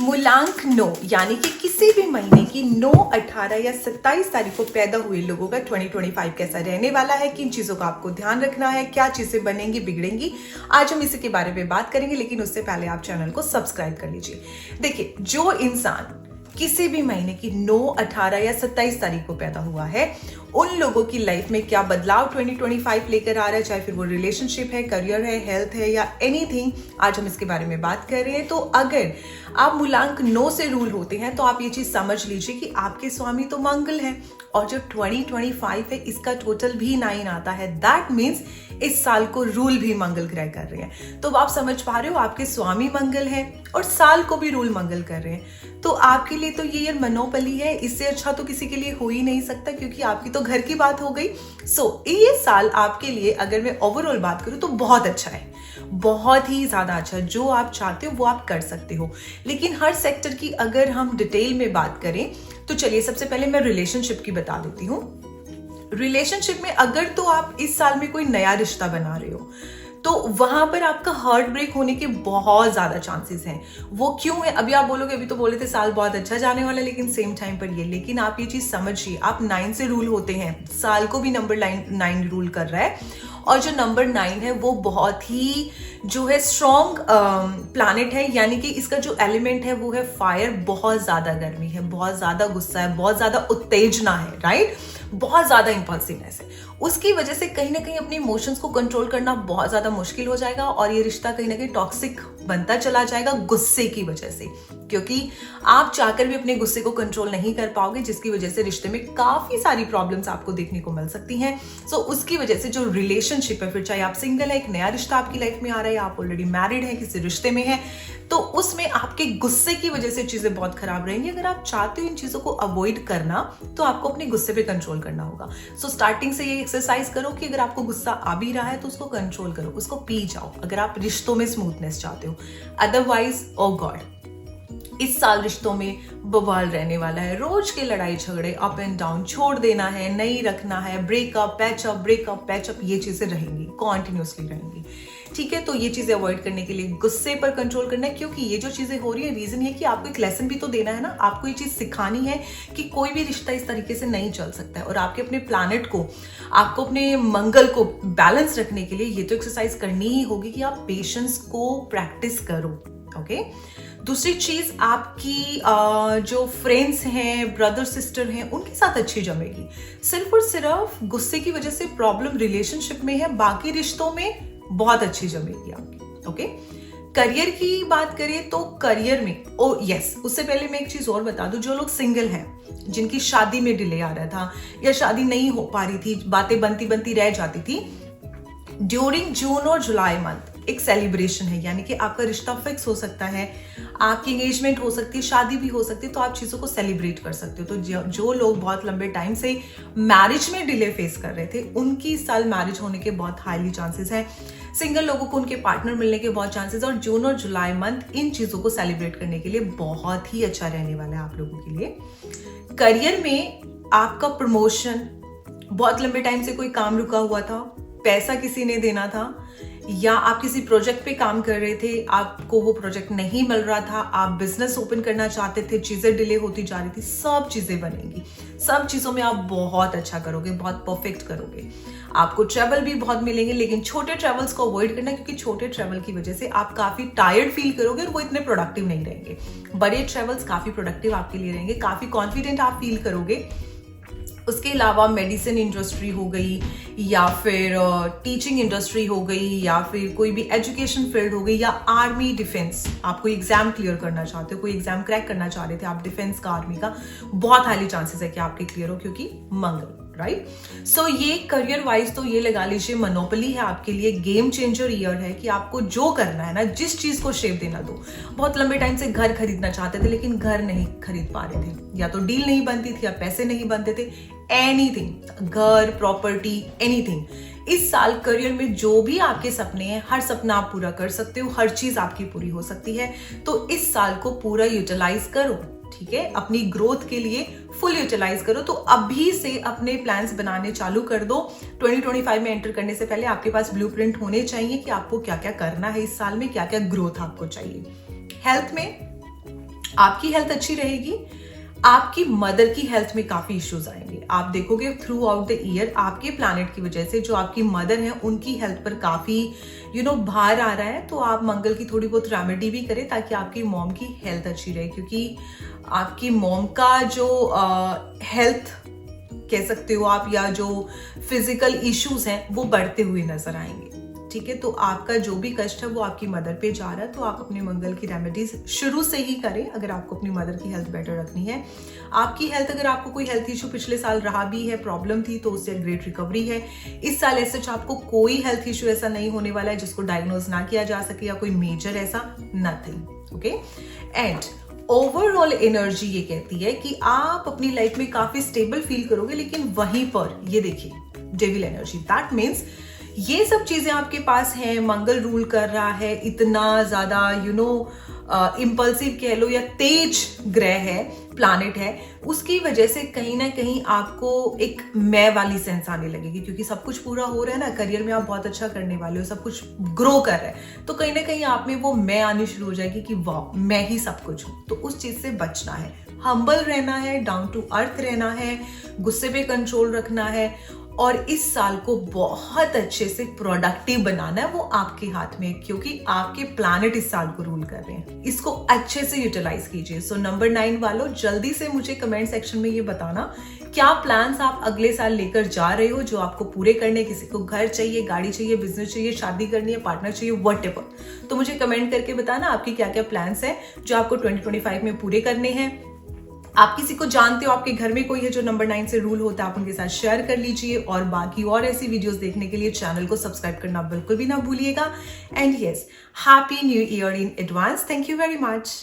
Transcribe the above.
मूलांक 9 यानी कि किसी भी महीने की 9, 18 या 27 तारीख को पैदा हुए लोगों का 2025 कैसा रहने वाला है, किन चीजों का आपको ध्यान रखना है, क्या चीजें बनेंगी बिगड़ेंगी, आज हम इसी के बारे में बात करेंगे। लेकिन उससे पहले आप चैनल को सब्सक्राइब कर लीजिए। देखिए, जो इंसान किसी भी महीने की 9, 18 या 27 तारीख को पैदा हुआ है, उन लोगों की लाइफ में क्या बदलाव 2025 लेकर आ रहा है, चाहे फिर वो रिलेशनशिप है, करियर है, हेल्थ है या एनीथिंग, आज हम इसके बारे में बात कर रहे हैं। तो अगर आप मूलांक 9 से रूल होते हैं तो आप ये चीज समझ लीजिए कि आपके स्वामी तो मंगल है और जो 2025 है इसका टोटल भी 9 आता है। दैट मीन्स इस साल को रूल भी मंगल ग्रह कर रहे हैं। तो आप समझ पा रहे हो, आपके स्वामी मंगल है और साल को भी रूल मंगल कर रहे हैं। तो आपके लिए तो ये मनोबली है, इससे अच्छा तो किसी के लिए हो ही नहीं सकता, क्योंकि आपकी तो घर की बात हो गई। ये साल आपके लिए अगर मैं ओवरऑल बात करूं तो बहुत अच्छा है, बहुत ही ज्यादा अच्छा। जो आप चाहते हो वो आप कर सकते हो। लेकिन हर सेक्टर की अगर हम डिटेल में बात करें तो चलिए सबसे पहले मैं रिलेशनशिप की बता देती हूँ। रिलेशनशिप में अगर तो आप इस साल में कोई नया रिश्ता बना रहे हो तो वहां पर आपका हार्ट ब्रेक होने के बहुत ज्यादा चांसेस हैं। वो क्यों है? अभी आप बोलोगे अभी तो बोले थे साल बहुत अच्छा जाने वाला है, लेकिन सेम टाइम पर ये, लेकिन आप ये चीज समझिए, आप 9 से रूल होते हैं, साल को भी नंबर 9 रूल कर रहा है। और जो नंबर 9 है वो बहुत ही जो है स्ट्रॉन्ग प्लैनेट है, यानी कि इसका जो एलिमेंट है वो है फायर। बहुत ज्यादा गर्मी है, बहुत ज्यादा गुस्सा है, बहुत ज्यादा उत्तेजना है, राइट, बहुत ज्यादा इंपल्सिवनेस है। उसकी वजह से कहीं ना कहीं अपने इमोशंस को कंट्रोल करना बहुत ज्यादा मुश्किल हो जाएगा और ये रिश्ता कहीं ना कहीं टॉक्सिक बनता चला जाएगा गुस्से की वजह से, क्योंकि आप चाहकर भी अपने गुस्से को कंट्रोल नहीं कर पाओगे, जिसकी वजह से रिश्ते में काफी सारी प्रॉब्लम्स आपको देखने को मिल सकती हैं। उसकी वजह से जो रिलेशनशिप है, फिर चाहे आप सिंगल है, एक नया रिश्ता आपकी लाइफ में आ रहा है, आप ऑलरेडी मैरिड है, किसी रिश्ते में है, तो उसमें आपके गुस्से की वजह से चीजें बहुत खराब रहेंगी। अगर आप चाहते हो इन चीजों को अवॉइड करना तो आपको अपने गुस्से पे कंट्रोल करना होगा। स्टार्टिंग से ये एक्सरसाइज करो कि अगर आपको गुस्सा आ भी रहा है तो उसको कंट्रोल करो, उसको पी जाओ, अगर आप रिश्तों में स्मूथनेस चाहते हो। अदरवाइज ओ गॉड, इस साल रिश्तों में बवाल रहने वाला है। रोज के लड़ाई झगड़े, अप एंड डाउन, छोड़ देना है, नहीं रखना है, ब्रेकअप पैचअप, ये चीजें रहेंगी, कॉन्टिन्यूसली रहेंगी। ठीक है, तो ये चीजें अवॉइड करने के लिए गुस्से पर कंट्रोल करना है, क्योंकि ये जो चीजें हो रही है, रीजन ये कि आपको एक लेसन भी तो देना है ना, आपको ये चीज सिखानी है कि कोई भी रिश्ता इस तरीके से नहीं चल सकता है। और आपके अपने प्लैनेट को, आपको अपने मंगल को बैलेंस रखने के लिए ये तो एक्सरसाइज करनी ही होगी कि आप पेशेंस को प्रैक्टिस करो। ओके, दूसरी चीज, आपकी जो फ्रेंड्स हैं, ब्रदर सिस्टर हैं, उनके साथ अच्छी जमेगी। सिर्फ और सिर्फ गुस्से की वजह से प्रॉब्लम रिलेशनशिप में है, बाकी रिश्तों में बहुत अच्छी जमेगी आपकी। ओके, करियर की बात करें तो करियर में उससे पहले मैं एक चीज और बता दूं, जो लोग सिंगल हैं, जिनकी शादी में डिले आ रहा था या शादी नहीं हो पा रही थी, बातें बनती रह जाती थी, ड्यूरिंग जून और जुलाई मंथ एक सेलिब्रेशन है, यानी कि आपका रिश्ता फिक्स हो सकता है, आपकी एंगेजमेंट हो सकती है, शादी भी हो सकती है, तो आप चीजों को सेलिब्रेट कर सकते हो। तो जो लोग बहुत लंबे टाइम से मैरिज में डिले फेस कर रहे थे, उनकी इस साल मैरिज होने के बहुत हाईली चांसेस हैं। सिंगल लोगों को उनके पार्टनर मिलने के बहुत चांसेस, और जून और जुलाई मंथ इन चीजों को सेलिब्रेट करने के लिए बहुत ही अच्छा रहने वाला है आप लोगों के लिए। करियर में आपका प्रमोशन, बहुत लंबे टाइम से कोई काम रुका हुआ था, पैसा किसी ने देना था, या आप किसी प्रोजेक्ट पे काम कर रहे थे, आपको वो प्रोजेक्ट नहीं मिल रहा था, आप बिजनेस ओपन करना चाहते थे, चीजें डिले होती जा रही थी, सब चीजें बनेंगी, सब चीजों में आप बहुत अच्छा करोगे, बहुत परफेक्ट करोगे। आपको ट्रैवल भी बहुत मिलेंगे, लेकिन छोटे ट्रैवल्स को अवॉइड करना, क्योंकि छोटे ट्रैवल की वजह से आप काफी टायर्ड फील करोगे और वो इतने प्रोडक्टिव नहीं रहेंगे। बड़े ट्रैवल्स काफी प्रोडक्टिव आपके लिए रहेंगे, काफी कॉन्फिडेंट आप फील करोगे। उसके अलावा मेडिसिन इंडस्ट्री हो गई, या फिर टीचिंग इंडस्ट्री हो गई, या फिर कोई भी एजुकेशन फील्ड हो गई, या आर्मी डिफेंस, आप कोई एग्जाम क्लियर करना चाहते हो, कोई एग्जाम क्रैक करना चाह रहे थे आप डिफेंस का, आर्मी का, बहुत हाईली चांसेस है कि आपके क्लियर हो, क्योंकि मंगल, राइट। ये करियर वाइज तो ये लगा लीजिए मनोपली है आपके लिए, गेम चेंजर ईयर है कि आपको जो करना है ना, जिस चीज को शेप देना दो। बहुत लंबे टाइम से घर खरीदना चाहते थे लेकिन घर नहीं खरीद पा रहे थे, या तो डील नहीं बनती थी, या पैसे नहीं बनते थे, एनीथिंग, घर, प्रॉपर्टी, एनीथिंग। इस साल करियर में जो भी आपके सपने हैं, हर सपना आप पूरा कर सकते हो, हर चीज आपकी पूरी हो सकती है। तो इस साल को पूरा यूटिलाइज करो, ठीक है, अपनी ग्रोथ के लिए फुल यूटिलाइज करो। तो अभी से अपने प्लान्स बनाने चालू कर दो। 2025 में एंटर करने से पहले आपके पास ब्लूप्रिंट होने चाहिए कि आपको क्या क्या करना है इस साल में, क्या क्या ग्रोथ आपको चाहिए। हेल्थ में आपकी हेल्थ अच्छी रहेगी, आपकी मदर की हेल्थ में काफी इश्यूज आएंगे। आप देखोगे थ्रू आउट द ईयर आपके प्लैनेट की वजह से जो आपकी मदर है उनकी हेल्थ पर काफी भार आ रहा है। तो आप मंगल की थोड़ी बहुत रेमेडी भी करें ताकि आपकी मॉम की हेल्थ अच्छी रहे, क्योंकि आपकी मॉम का जो हेल्थ कह सकते हो आप, या जो फिजिकल इश्यूज हैं वो बढ़ते हुए नजर आएंगे। ठीक है, तो आपका जो भी कष्ट है वो आपकी मदर पे जा रहा है, तो आप अपने मंगल की रेमेडीज शुरू से ही करें अगर आपको अपनी मदर की हेल्थ बेटर रखनी है। आपकी हेल्थ, अगर आपको कोई हेल्थ इशू पिछले साल रहा भी है, प्रॉब्लम थी, तो उससे ग्रेट रिकवरी है। इस साल ऐसे आपको कोई हेल्थ इशू ऐसा नहीं होने वाला है जिसको डायग्नोज ना किया जा सके, या कोई मेजर ऐसा nothing. Okay, and overall energy ये कहती है कि आप अपनी लाइफ में काफी स्टेबल फील करोगे, लेकिन वहीं पर ये देखिए डेविल एनर्जी, दैट मीन्स ये सब चीजें आपके पास हैं, मंगल रूल कर रहा है, इतना ज्यादा इम्पल्सिव कह लो या तेज ग्रह है, प्लैनेट है, उसकी वजह से कहीं ना कहीं आपको एक मैं वाली सेंस आने लगेगी, क्योंकि सब कुछ पूरा हो रहा है ना, करियर में आप बहुत अच्छा करने वाले हो, सब कुछ ग्रो कर रहा है, तो कहीं ना कहीं आप में वो मैं आनी शुरू हो जाएगी कि वाह मैं ही सब कुछ हूं। तो उस चीज से बचना है, हम्बल रहना है, डाउन टू अर्थ रहना है, गुस्से पे कंट्रोल रखना है, और इस साल को बहुत अच्छे से प्रोडक्टिव बनाना है, वो आपके हाथ में है, क्योंकि आपके प्लैनेट इस साल को रूल कर रहे हैं। इसको अच्छे से यूटिलाइज कीजिए। सो नंबर 9 वालों, जल्दी से मुझे कमेंट सेक्शन में ये बताना क्या प्लान्स आप अगले साल लेकर जा रहे हो जो आपको पूरे करने। किसी को घर चाहिए, गाड़ी चाहिए, बिजनेस चाहिए, शादी करनी है, पार्टनर चाहिए, व्हाटएवर, तो मुझे कमेंट करके बताना आपकी क्या क्या प्लान्स है जो आपको 2025 में पूरे करने हैं। आप किसी को जानते हो, आपके घर में कोई है जो नंबर 9 से रूल होता है, आप उनके साथ शेयर कर लीजिए, और बाकी और ऐसी वीडियोस देखने के लिए चैनल को सब्सक्राइब करना बिल्कुल भी ना भूलिएगा। And yes, happy new year in advance. Thank you very much.